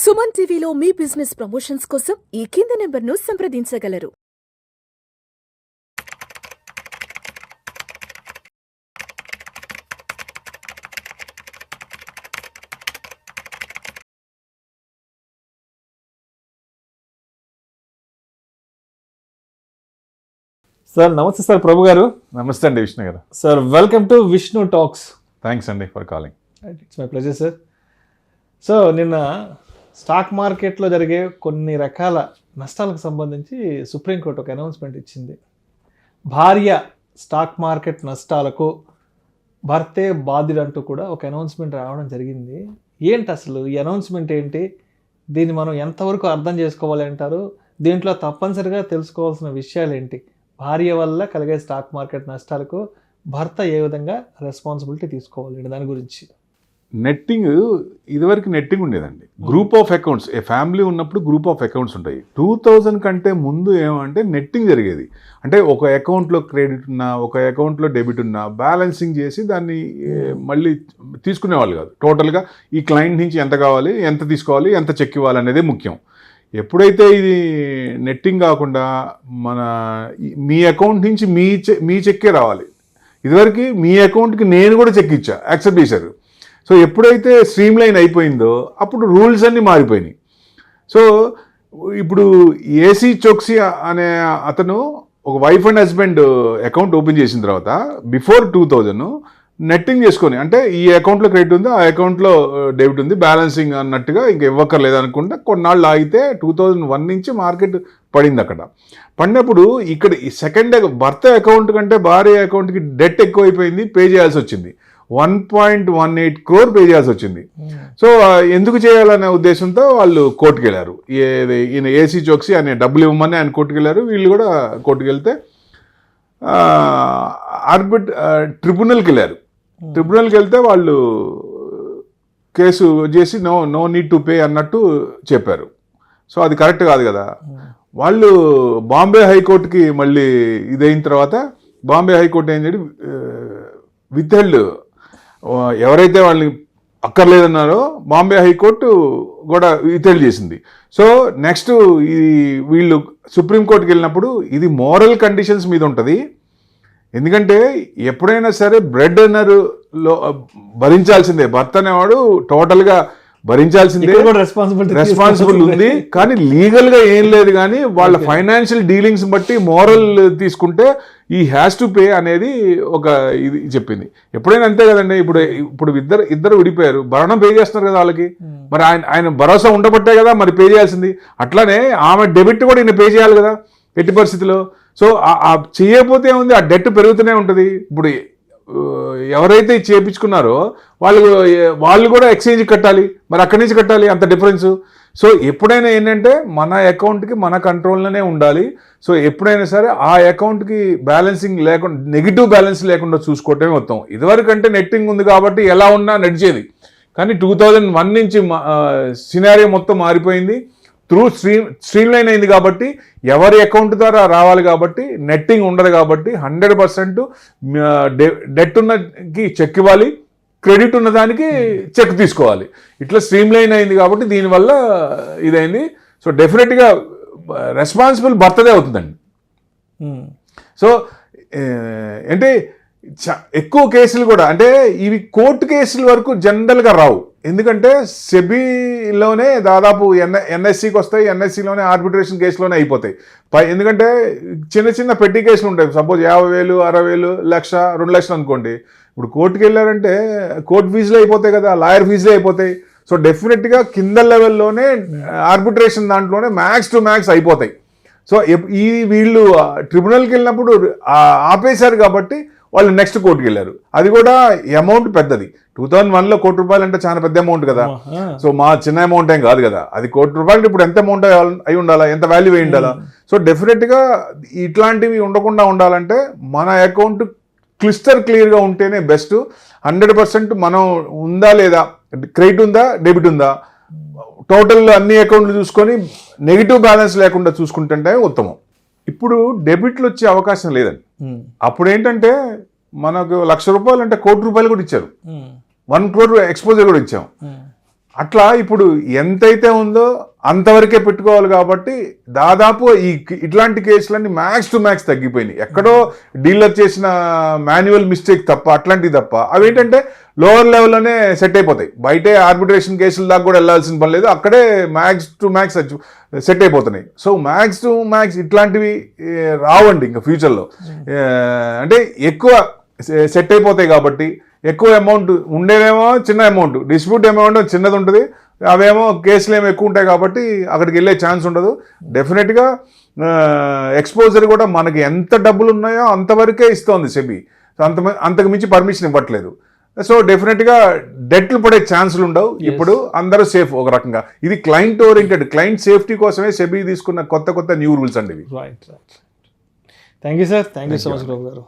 సుమన్ టీవీలో మీ business promotions కోసం ఈ కింది నెంబర్ను సంప్రదించగలరు. సార్ నమస్తే సార్, ప్రభు గారు. నమస్తే అండి Vishnu garu. Sir welcome to Vishnu talks. Thanks అండి for calling. It's my pleasure sir. So నిన్న స్టాక్ మార్కెట్లో జరిగే కొన్ని రకాల నష్టాలకు సంబంధించి సుప్రీంకోర్టు ఒక అనౌన్స్మెంట్ ఇచ్చింది. భార్య స్టాక్ మార్కెట్ నష్టాలకు భర్తే బాధ్యుడంటూ కూడా ఒక అనౌన్స్మెంట్ రావడం జరిగింది. ఏంటి అసలు ఈ అనౌన్స్మెంట్ ఏంటి? దీన్ని మనం ఎంతవరకు అర్థం చేసుకోవాలి అంటారు? దీంట్లో తప్పనిసరిగా తెలుసుకోవాల్సిన విషయాలు ఏంటి? భార్య వల్ల కలిగే స్టాక్ మార్కెట్ నష్టాలకు భర్త ఏ విధంగా రెస్పాన్సిబిలిటీ తీసుకోవాలి దాని గురించి. నెట్టింగ్, ఇదివరకు నెట్టింగ్ ఉండేదండి. Group of accounts, A family ఉన్నప్పుడు గ్రూప్ ఆఫ్ అకౌంట్స్ ఉంటాయి. 2000 కంటే ముందు ఏమంటే నెట్టింగ్ జరిగేది. అంటే ఒక అకౌంట్లో క్రెడిట్ ఉన్నా, ఒక అకౌంట్లో డెబిట్ ఉన్నా బ్యాలెన్సింగ్ చేసి దాన్ని మళ్ళీ తీసుకునేవాళ్ళు కాదు. టోటల్గా ఈ క్లయింట్ నుంచి ఎంత కావాలి, ఎంత తీసుకోవాలి, ఎంత చెక్ ఇవ్వాలి అనేదే ముఖ్యం. ఎప్పుడైతే ఇది నెట్టింగ్ కాకుండా మన మీ అకౌంట్ నుంచి మీ చెక్కే రావాలి. ఇదివరకు మీ అకౌంట్కి నేను కూడా చెక్ ఇచ్చా, యాక్సెప్ట్ చేశారు. సో ఎప్పుడైతే స్ట్రీమ్ లైన్ అయిపోయిందో అప్పుడు రూల్స్ అన్నీ మారిపోయినాయి. సో ఇప్పుడు ఏసీ చోక్సీ అనే అతను ఒక wife and husband account open చేసిన తర్వాత బిఫోర్ 2000 నెట్టింగ్ చేసుకొని, అంటే ఈ అకౌంట్లో క్రెడిట్ ఉంది, ఆ అకౌంట్లో డెబిట్ ఉంది, బ్యాలెన్సింగ్ అన్నట్టుగా ఇంకా ఇవ్వక్కర్లేదు అనుకుంటే కొన్నాళ్ళు ఆగితే 2001 నుంచి మార్కెట్ పడింది. అక్కడ పడినప్పుడు ఇక్కడ ఈ సెకండ్ భర్త అకౌంట్ కంటే భార్య అకౌంట్కి డెట్ ఎక్కువైపోయింది, పే చేయాల్సి వచ్చింది. 1.18 crore పే చేయాల్సి వచ్చింది. సో ఎందుకు చేయాలనే ఉద్దేశంతో వాళ్ళు కోర్టుకు వెళ్ళారు. ఈయన ఏసీ చోక్సీ అనే డబ్బులు ఇవ్వమని ఆయన కోర్టుకు వెళ్ళారు, వీళ్ళు కూడా కోర్టుకు వెళ్తే ట్రిబ్యునల్కి వెళ్ళారు. ట్రిబ్యునల్కి వెళ్తే వాళ్ళు కేసు చేసి నో నీడ్ టు పే అన్నట్టు చెప్పారు. సో అది కరెక్ట్ కాదు కదా. వాళ్ళు బాంబే హైకోర్టుకి మళ్ళీ ఇదైన తర్వాత బాంబే హైకోర్టు ఏం చేయండి, విత్హెల్డ్, ఎవరైతే వాళ్ళని అక్కర్లేదన్నారో బాంబే హైకోర్టు కూడా విత్హెల్డ్ చేసింది. సో నెక్స్ట్ వీళ్ళు సుప్రీంకోర్టుకి వెళ్ళినప్పుడు ఇది మోరల్ కండిషన్స్ మీద ఉంటుంది. ఎందుకంటే ఎప్పుడైనా సరే బ్రెడ్ ఎర్నర్లో భరించాల్సిందే, భర్త అనేవాడు టోటల్గా భరించాల్సిందే, రెస్పాన్సిబుల్ ఉంది. కానీ లీగల్గా ఏం లేదు. కానీ వాళ్ళ ఫైనాన్షియల్ డీలింగ్స్ బట్టి మోరల్ తీసుకుంటే ఈ హ్యాస్ టు పే అనేది ఒక ఇది చెప్పింది. ఎప్పుడైనా అంతే కదండి. ఇప్పుడు ఇద్దరు విడిపోయారు, భరణం పే చేస్తున్నారు కదా వాళ్ళకి. మరి ఆయన భరోసా ఉండబట్టే కదా మరి పే చేయాల్సింది. అట్లానే ఆమె డెబిట్ కూడా ఈయన పే చేయాలి కదా ఎట్టి పరిస్థితిలో. సో చేయకపోతే ఏముంది, ఆ డెట్ పెరుగుతూనే ఉంటుంది. ఇప్పుడు ఎవరైతే చేయించుకున్నారో వాళ్ళు కూడా ఎక్స్చేంజ్ కట్టాలి, మరి అక్కడి నుంచి కట్టాలి, అంత డిఫరెన్స్. సో ఎప్పుడైనా ఏంటంటే మన అకౌంట్కి మన కంట్రోల్లోనే ఉండాలి. సో ఎప్పుడైనా సరే ఆ అకౌంట్కి బ్యాలెన్సింగ్ లేకుండా, నెగిటివ్ బ్యాలెన్స్ లేకుండా చూసుకోవటమే మొత్తం. ఇదివరకు అంటే నెట్టింగ్ ఉంది కాబట్టి ఎలా ఉన్నా నడిచేది. కానీ 2001 నుంచి సినారియో మొత్తం మారిపోయింది. త్రూ స్ట్రీమ్ లైన్ అయింది కాబట్టి ఎవరి అకౌంట్ ద్వారా రావాలి కాబట్టి నెట్టింగ్ ఉండదు కాబట్టి 100% డెట్ ఉన్నకి చెక్ ఇవ్వాలి, క్రెడిట్ ఉన్నదానికి చెక్ తీసుకోవాలి. ఇట్లా స్ట్రీమ్ లైన్ అయింది కాబట్టి దీనివల్ల ఇదైంది. సో డెఫినెట్గా రెస్పాన్సిబుల్ భర్తదే అవుతుందండి. సో అంటే ఎక్కువ కేసులు కూడా అంటే ఇవి కోర్టు కేసుల వరకు జనరల్గా రావు. ఎందుకంటే సెబీలోనే దాదాపు ఎన్ఎస్సికి వస్తాయి, ఎన్ఎస్సిలోనే ఆర్బిట్రేషన్ కేసులోనే అయిపోతాయి. ఎందుకంటే చిన్న చిన్న పెట్టి కేసులు ఉంటాయి. సపోజ్ 50,000, 60,000, 1,00,000, 2,00,000 అనుకోండి. ఇప్పుడు కోర్టుకి వెళ్ళారంటే కోర్టు ఫీజులు అయిపోతాయి కదా, లాయర్ ఫీజులే అయిపోతాయి. సో డెఫినెట్గా కింద లెవెల్లోనే ఆర్బిట్రేషన్ దాంట్లోనే మ్యాక్స్ టు మ్యాక్స్ అయిపోతాయి. సో వీళ్ళు ట్రిబ్యునల్కి వెళ్ళినప్పుడు ఆపేశారు కాబట్టి వాళ్ళు నెక్స్ట్ కోర్టుకి వెళ్ళారు. అది కూడా అమౌంట్ పెద్దది. 2001లో ₹1,00,000 అంటే చాలా పెద్ద అమౌంట్ కదా. సో మా చిన్న అమౌంట్ ఏం కాదు కదా. అది ₹1,00,000 ఇప్పుడు ఎంత అమౌంట్ అయి ఉండాలా, ఎంత వాల్యూ అయి ఉండాలా. సో డెఫినెట్గా ఇట్లాంటివి ఉండకుండా ఉండాలంటే మన అకౌంట్ క్లిస్టర్ క్లియర్గా ఉంటేనే బెస్ట్. 100% మనం ఉందా లేదా, క్రెడిట్ ఉందా, డెబిట్ ఉందా, టోటల్ అన్ని అకౌంట్లు చూసుకొని నెగిటివ్ బ్యాలెన్స్ లేకుండా చూసుకుంటుంటే ఉత్తమం. ఇప్పుడు డెబిట్లు వచ్చే అవకాశం లేదండి. అప్పుడు ఏంటంటే మనకు ₹1,00,000 అంటే ₹1,00,00,000 కూడా ఇచ్చారు, 1 crore ఎక్స్పోజర్ కూడా ఇచ్చాం. అట్లా ఇప్పుడు ఎంతైతే ఉందో అంతవరకే పెట్టుకోవాలి కాబట్టి దాదాపు ఇట్లాంటి కేసులన్నీ మ్యాక్స్ టు మ్యాక్స్ తగ్గిపోయినాయి. ఎక్కడో డీలర్ చేసిన మాన్యువల్ మిస్టేక్ తప్ప అట్లాంటివి తప్ప అవేంటంటే లోవర్ లెవెల్లోనే సెట్ అయిపోతాయి. బయటే ఆర్బిట్రేషన్ కేసుల దాకా కూడా వెళ్ళాల్సిన పని లేదు, అక్కడే మ్యాక్స్ టు మ్యాక్స్ సెట్ అయిపోతున్నాయి. సో మ్యాక్స్ టు మ్యాక్స్ ఇట్లాంటివి రావండి ఇంకా ఫ్యూచర్లో. అంటే ఎక్కువ సెట్ అయిపోతాయి కాబట్టి ఎక్కువ అమౌంట్ ఉండేదేమో చిన్న అమౌంట్, డిస్ప్యూట్ అమౌంట్ చిన్నది ఉంటుంది, అవేమో కేసులు ఏమో ఎక్కువ ఉంటాయి కాబట్టి అక్కడికి వెళ్ళే ఛాన్స్ ఉండదు. డెఫినెట్గా ఎక్స్పోజర్ కూడా మనకి ఎంత డబ్బులు ఉన్నాయో అంతవరకే ఇస్తోంది సెబీ, అంతకు మించి పర్మిషన్ ఇవ్వట్లేదు. సో డెఫినెట్గా డెట్లు పడే ఛాన్సులు ఉండవు. ఇప్పుడు అందరూ సేఫ్ ఒక రకంగా. ఇది క్లయింట్ ఓరియంటెడ్, క్లయింట్ సేఫ్టీ కోసమే సెబీ తీసుకున్న కొత్త న్యూ రూల్స్ అండి ఇవి. Right. Thank you sir, thank you so much Babu గారు.